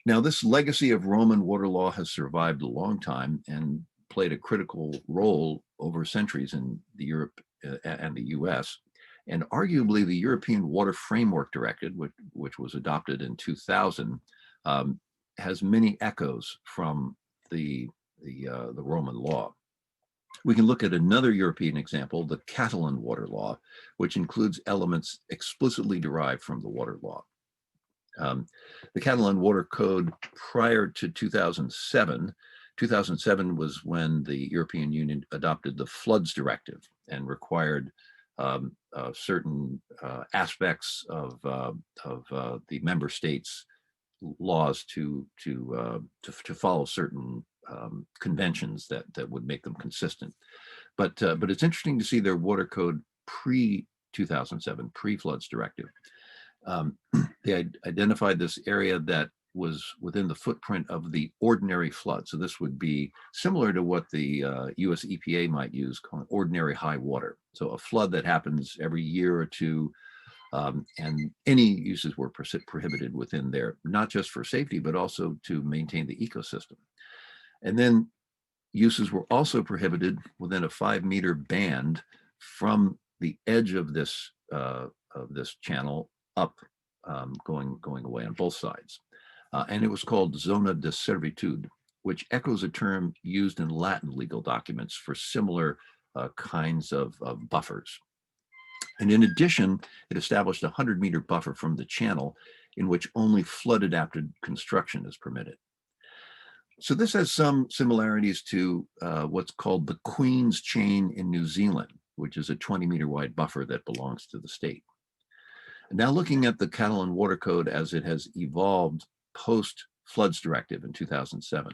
Now, this legacy of Roman water law has survived a long time and played a critical role over centuries in Europe and the US. And arguably the European Water Framework Directive, which was adopted in 2000, has many echoes from the Roman law. We can look at another European example, the Catalan water law, which includes elements explicitly derived from the water law. The Catalan Water Code prior to 2007 was when the European Union adopted the Floods Directive and required certain aspects of the member states' laws to follow certain conventions that would make them consistent. But it's interesting to see their water code pre-2007, pre-Floods Directive. They identified this area that was within the footprint of the ordinary flood. So this would be similar to what the US EPA might use, called ordinary high water. So a flood that happens every year or two, and any uses were prohibited within there, not just for safety, but also to maintain the ecosystem. And then uses were also prohibited within a 5-meter band from the edge of this channel up, going away on both sides. And it was called zona de servitude, which echoes a term used in Latin legal documents for similar kinds of buffers. And in addition, it established a 100-meter buffer from the channel in which only flood-adapted construction is permitted. So this has some similarities to what's called the Queen's Chain in New Zealand, which is a 20-meter wide buffer that belongs to the state. Now looking at the Catalan Water Code as it has evolved post-Floods Directive in 2007,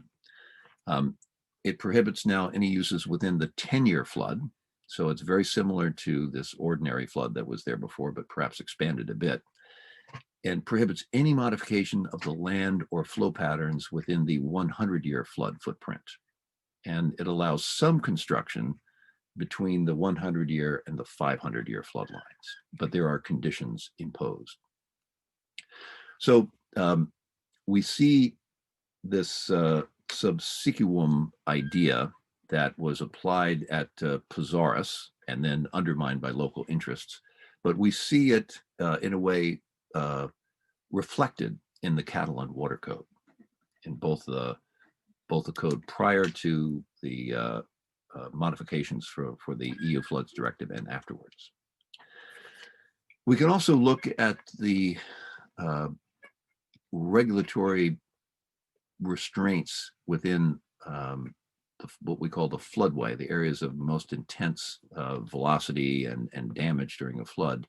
it prohibits now any uses within the 10-year flood. So it's very similar to this ordinary flood that was there before, but perhaps expanded a bit, and prohibits any modification of the land or flow patterns within the 100-year flood footprint. And it allows some construction between the 100-year and the 500-year flood lines, but there are conditions imposed. So we see this subsidium idea that was applied at Pizarros and then undermined by local interests, but we see it in a way reflected in the Catalan Water Code, in both the code prior to the modifications for the EU Floods Directive and afterwards. We can also look at the regulatory restraints within what we call the floodway, the areas of most intense velocity and damage during a flood,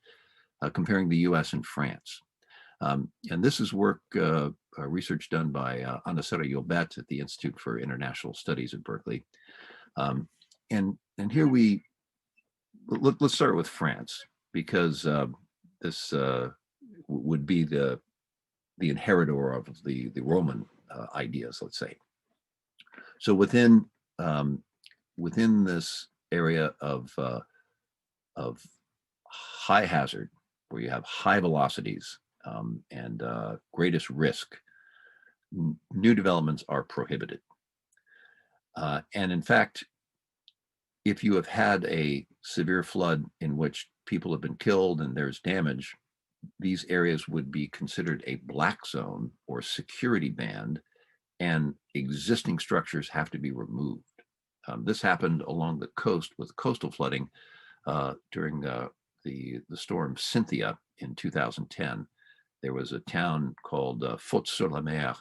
comparing the US and France. And this is work, research done by Ana Sara Llobet at the Institute for International Studies at Berkeley. And here let's start with France, because this would be the inheritor of the Roman ideas, let's say. So within this area of high hazard, where you have high velocities and greatest risk, new developments are prohibited. And in fact, if you have had a severe flood in which people have been killed and there's damage, these areas would be considered a black zone or security band, and existing structures have to be removed. This happened along the coast with coastal flooding during the storm Cynthia in 2010. There was a town called Fautes-sur-la-Mer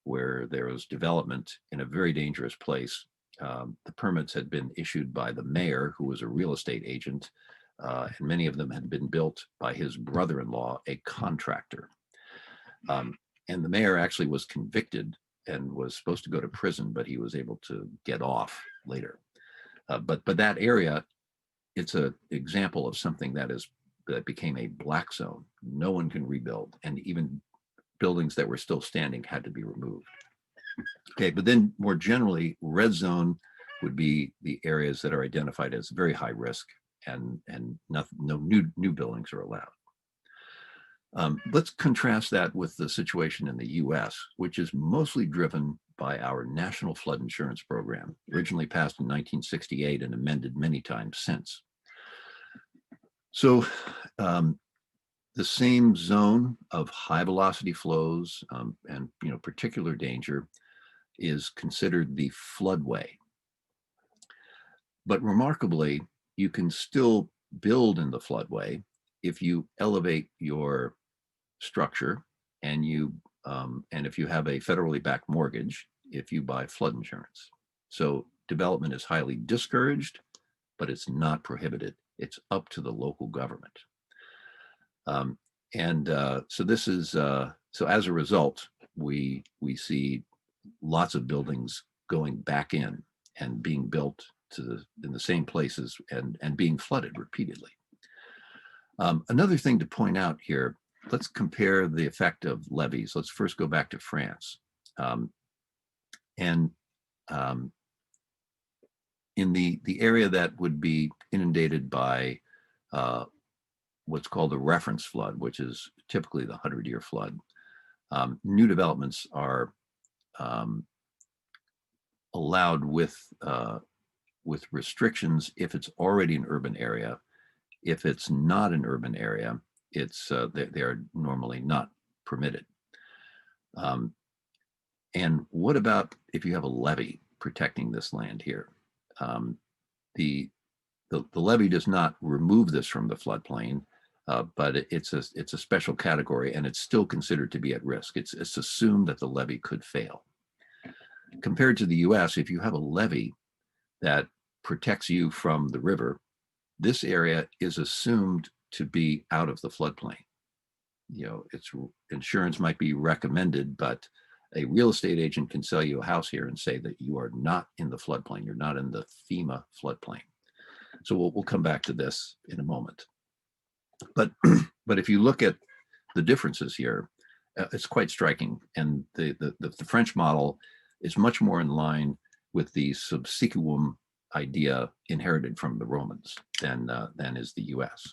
where there was development in a very dangerous place. The permits had been issued by the mayor, who was a real estate agent, and many of them had been built by his brother-in-law, a contractor. And the mayor actually was convicted and was supposed to go to prison, but he was able to get off later. But that area it's an example of something that became a black zone. No one can rebuild, and even buildings that were still standing had to be removed. Okay, but then more generally, red zone would be the areas that are identified as very high risk, and no new buildings are allowed. Let's contrast that with the situation in the US, which is mostly driven by our National Flood Insurance Program, originally passed in 1968 and amended many times since. So the same zone of high velocity flows and particular danger is considered the floodway. But remarkably, you can still build in the floodway if you elevate your structure and if you have a federally backed mortgage, if you buy flood insurance. So development is highly discouraged, but it's not prohibited. It's up to the local government. So this is so as a result, we see lots of buildings going back in and being built in the same places and being flooded repeatedly. Another thing to point out here, let's compare the effect of levees. Let's first go back to France. In the area that would be inundated by what's called a reference flood, which is typically the 100-year flood, new developments are allowed with restrictions if it's already an urban area. If it's not an urban area, they are normally not permitted. And what about if you have a levee protecting this land here? The levee does not remove this from the floodplain, but it's a special category, and it's still considered to be at risk. It's assumed that the levee could fail. Compared to the US, if you have a levee that protects you from the river, this area is assumed to be out of the floodplain. Its insurance might be recommended, but a real estate agent can sell you a house here and say that you are not in the floodplain. You're not in the FEMA floodplain. So we'll come back to this in a moment. But if you look at the differences here, it's quite striking. And the French model is much more in line with the subsequum idea inherited from the Romans than is the US.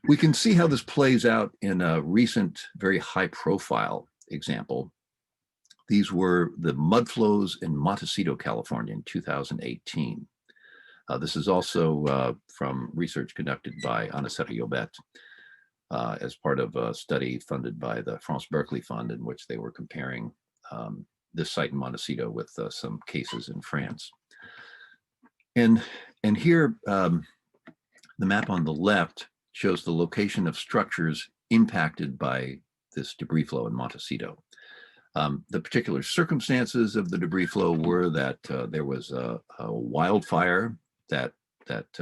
We can see how this plays out in a recent, very high profile example. These were the mud flows in Montecito, California in 2018. This is also from research conducted by Aniceta Yobet as part of a study funded by the Berkeley Fund, in which they were comparing this site in Montecito with some cases in France. And here, the map on the left shows the location of structures impacted by this debris flow in Montecito. The particular circumstances of the debris flow were that there was a wildfire that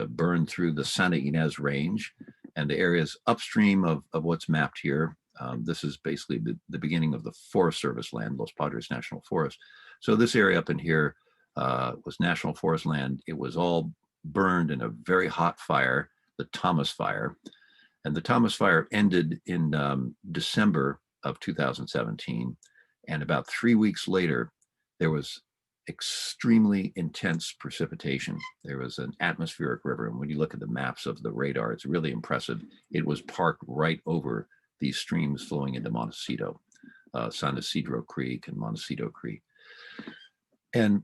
burned through the Santa Ynez Range and the areas upstream of what's mapped here. This is basically the beginning of the Forest Service land, Los Padres National Forest. So this area up in here was National Forest land. It was all burned in a very hot fire, the Thomas Fire. And the Thomas Fire ended in December of 2017. And about 3 weeks later, there was extremely intense precipitation. There was an atmospheric river. And when you look at the maps of the radar, it's really impressive. It was parked right over these streams flowing into Montecito, San Isidro Creek and Montecito Creek. And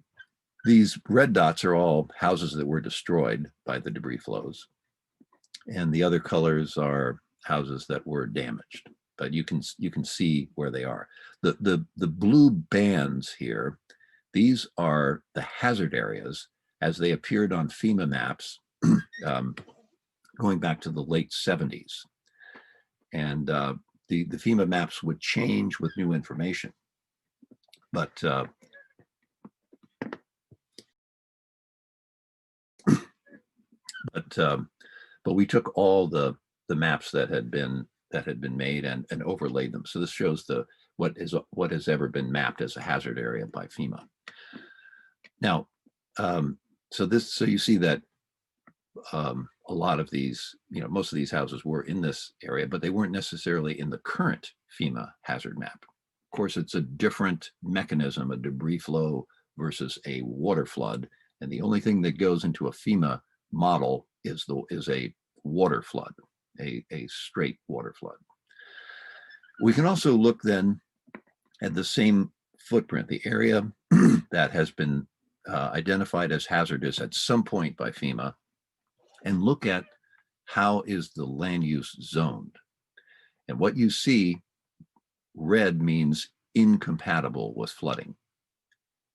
these red dots are all houses that were destroyed by the debris flows. And the other colors are houses that were damaged, but you can see where they are. The blue bands here, these are the hazard areas as they appeared on FEMA maps going back to the late 70s. And the FEMA maps would change with new information. But we took all the maps that had been made and overlaid them. So this shows what has ever been mapped as a hazard area by FEMA. Now, so you see that a lot of these, most of these houses were in this area, but they weren't necessarily in the current FEMA hazard map. Of course, it's a different mechanism, a debris flow versus a water flood. And the only thing that goes into a FEMA model is a water flood, a straight water flood. We can also look then at the same footprint, the area that has been identified as hazardous at some point by FEMA, and look at how is the land use zoned. And what you see, red means incompatible with flooding.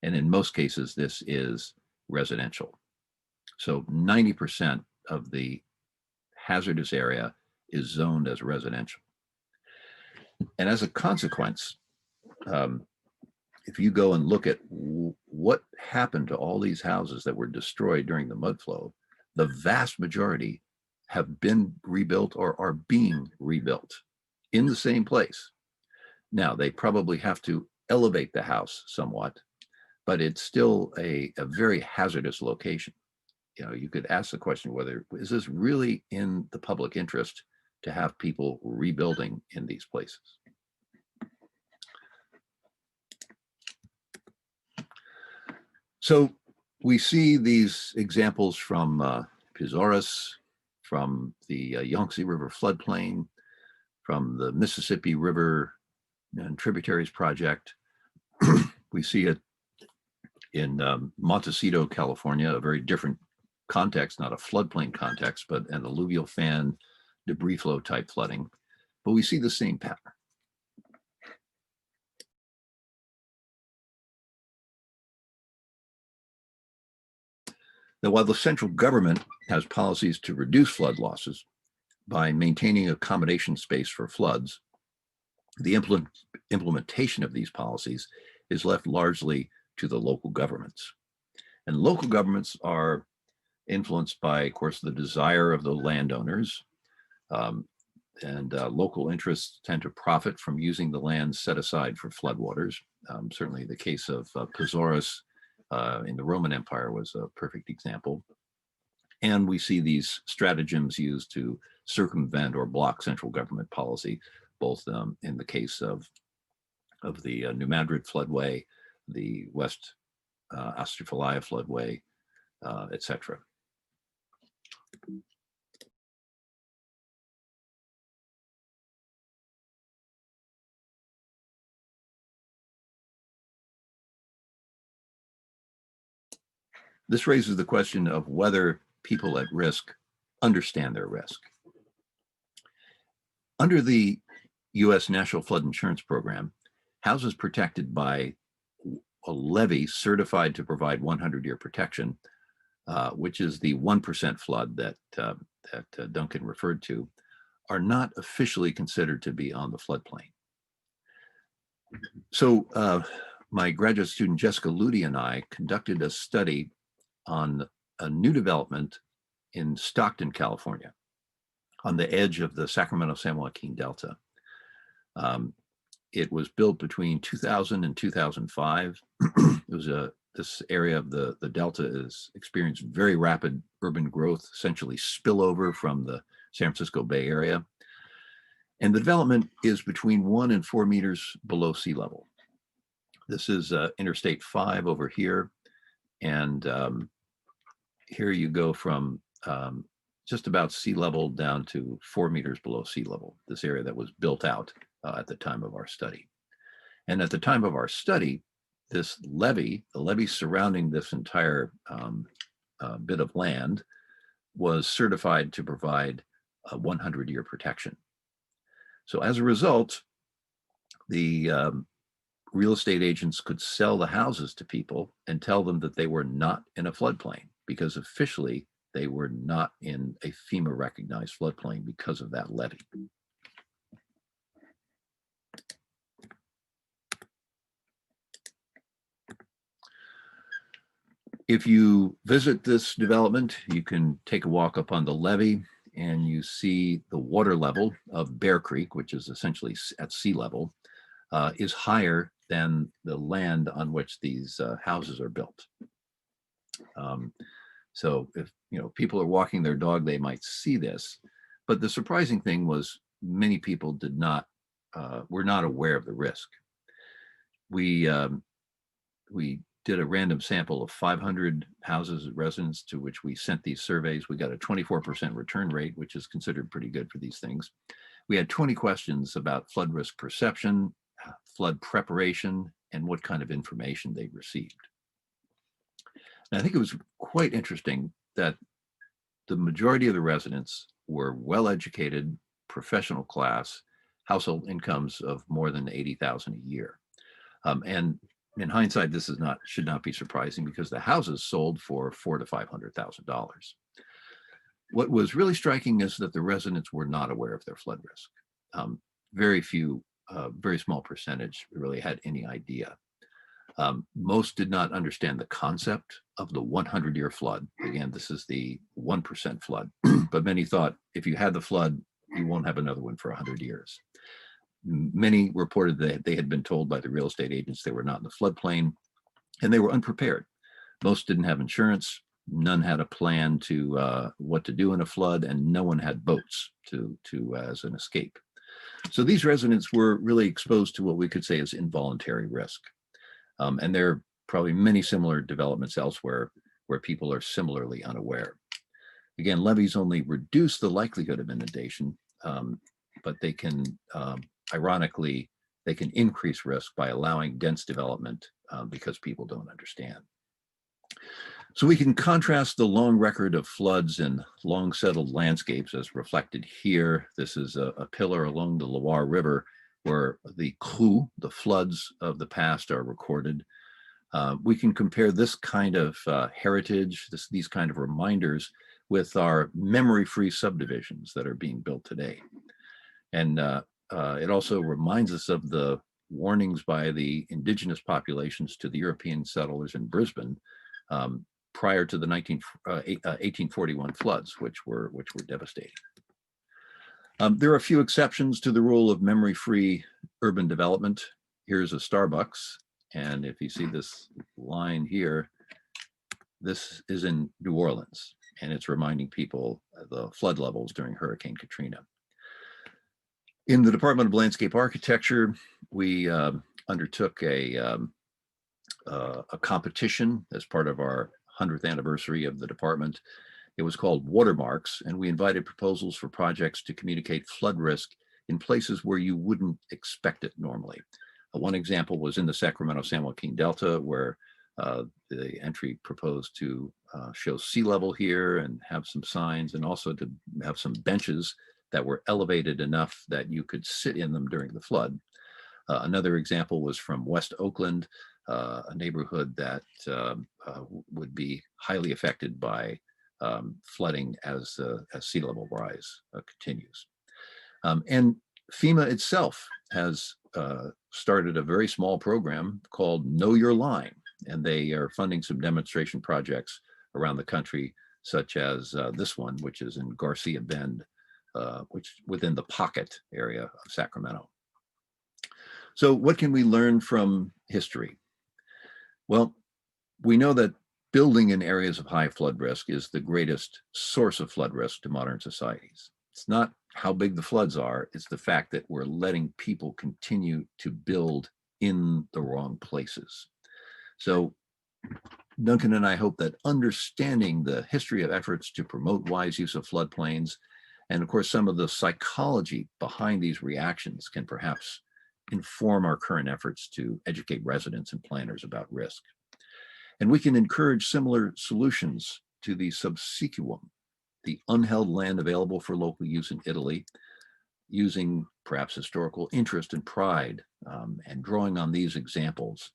And in most cases, this is residential. So 90% of the hazardous area is zoned as residential. And as a consequence, if you go and look at what happened to all these houses that were destroyed during the mud flow, the vast majority have been rebuilt or are being rebuilt in the same place. Now, they probably have to elevate the house somewhat, but it's still a very hazardous location. You could ask the question whether, is this really in the public interest to have people rebuilding in these places? So we see these examples from Pizarros, from the Yangtze River floodplain, from the Mississippi River and Tributaries Project. We see it in Montecito, California, a very different context, not a floodplain context, but an alluvial fan debris flow type flooding. But we see the same pattern. Now, while the central government has policies to reduce flood losses by maintaining accommodation space for floods, the implementation of these policies is left largely to the local governments. And local governments are influenced by, of course, the desire of the landowners, and local interests tend to profit from using the land set aside for floodwaters. Certainly the case of Pizarros in the Roman Empire was a perfect example. And we see these stratagems used to circumvent or block central government policy, both in the case of the New Madrid floodway, the West Astrophilia floodway, etc. This raises the question of whether people at risk understand their risk. Under the U.S. National Flood Insurance Program, houses protected by a levee certified to provide 100-year protection, which is the 1% flood that Duncan referred to, are not officially considered to be on the floodplain. So my graduate student Jessica Ludi and I conducted a study on a new development in Stockton, California, on the edge of the Sacramento-San Joaquin Delta. It was built between 2000 and 2005. It was this area of the Delta has experienced very rapid urban growth, essentially spillover from the San Francisco Bay Area. And the development is between 1 and 4 meters below sea level. This is Interstate 5 over here. And here you go from just about sea level down to 4 meters below sea level, this area that was built out at the time of our study. And at the time of our study, this levee, the levee surrounding this entire bit of land, was certified to provide a 100-year protection. So as a result, the real estate agents could sell the houses to people and tell them that they were not in a floodplain, because officially they were not in a FEMA recognized floodplain because of that levee. If you visit this development, you can take a walk up on the levee and you see the water level of Bear Creek, which is essentially at sea level, is higher than the land on which these houses are built. So if people are walking their dog, they might see this. But the surprising thing was many people were not aware of the risk. We did a random sample of 500 houses and residents to which we sent these surveys. We got a 24% return rate, which is considered pretty good for these things. We had 20 questions about flood risk perception, flood preparation, and what kind of information they received. And I think it was quite interesting that the majority of the residents were well-educated, professional class, household incomes of more than 80,000 a year. And in hindsight, this should not be surprising because the houses sold for $400,000 to $500,000. What was really striking is that the residents were not aware of their flood risk. Very few, very small percentage really had any idea. Most did not understand the concept of the 100-year flood. Again, this is the 1% flood, but many thought if you had the flood, you won't have another one for 100 years. Many reported that they had been told by the real estate agents they were not in the floodplain, and they were unprepared. Most didn't have insurance. None had a plan to what to do in a flood, and no one had boats to as an escape. So these residents were really exposed to what we could say is involuntary risk. And there are probably many similar developments elsewhere where people are similarly unaware. Again, levees only reduce the likelihood of inundation, but they can, ironically, they can increase risk by allowing dense development because people don't understand. So we can contrast the long record of floods in long settled landscapes as reflected here. This is a pillar along the Loire River where the crues, the floods of the past, are recorded. We can compare this kind of heritage, these kind of reminders with our memory-free subdivisions that are being built today. And it also reminds us of the warnings by the indigenous populations to the European settlers in Brisbane prior to the 1841 floods, which were devastating. There are a few exceptions to the rule of memory-free urban development. Here's a Starbucks, and if you see this line here, this is in New Orleans, and it's reminding people of the flood levels during Hurricane Katrina. In the Department of Landscape Architecture, we undertook a competition as part of our 100th anniversary of the department. It was called Watermarks, and we invited proposals for projects to communicate flood risk in places where you wouldn't expect it normally. One example was in the Sacramento-San Joaquin Delta, where the entry proposed to show sea level here and have some signs, and also to have some benches that were elevated enough that you could sit in them during the flood. Another example was from West Oakland, a neighborhood that would be highly affected by flooding as sea level rise continues. And FEMA itself has started a very small program called Know Your Line, and they are funding some demonstration projects around the country, such as this one, which is in Garcia Bend, which within the Pocket area of Sacramento. So what can we learn from history? Well, we know that building in areas of high flood risk is the greatest source of flood risk to modern societies. It's not how big the floods are, it's the fact that we're letting people continue to build in the wrong places. So Duncan and I hope that understanding the history of efforts to promote wise use of floodplains, and of course some of the psychology behind these reactions, can perhaps inform our current efforts to educate residents and planners about risk. And we can encourage similar solutions to the subsequum, the unheld land available for local use in Italy, using perhaps historical interest and pride, and drawing on these examples.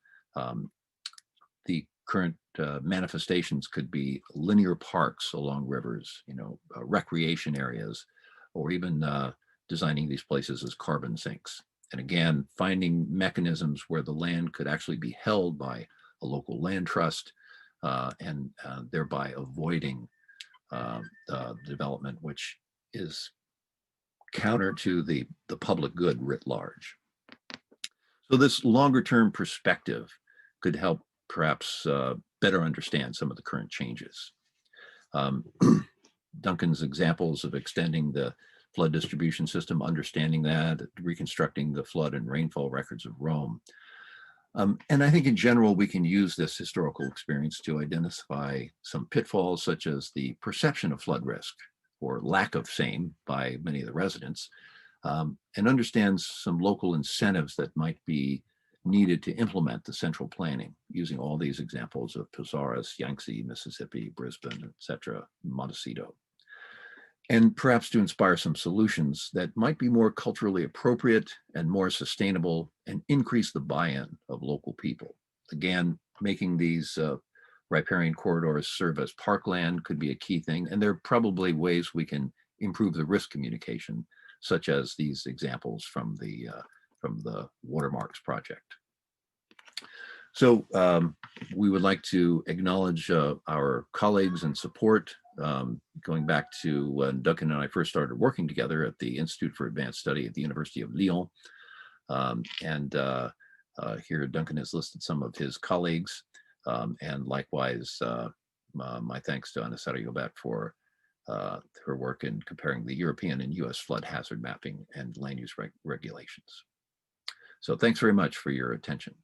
The current manifestations could be linear parks along rivers, recreation areas, or even designing these places as carbon sinks. And again, finding mechanisms where the land could actually be held by a local land trust, and thereby avoiding development, which is counter to the public good writ large. So this longer term perspective could help perhaps better understand some of the current changes. Duncan's examples of extending the flood distribution system, understanding that, reconstructing the flood and rainfall records of Rome. And I think in general, we can use this historical experience to identify some pitfalls, such as the perception of flood risk or lack of same by many of the residents, and understand some local incentives that might be needed to implement the central planning, using all these examples of Posadas, Yangtze, Mississippi, Brisbane, etc., Montecito. And perhaps to inspire some solutions that might be more culturally appropriate and more sustainable and increase the buy-in of local people. Again, making these riparian corridors serve as parkland could be a key thing. And there are probably ways we can improve the risk communication, such as these examples from the Watermarks project. So we would like to acknowledge our colleagues and support, going back to when Duncan and I first started working together at the Institute for Advanced Study at the University of Lyon. Here Duncan has listed some of his colleagues, and likewise my thanks to Ana Sariobat for her work in comparing the European and US flood hazard mapping and land use regulations. So thanks very much for your attention.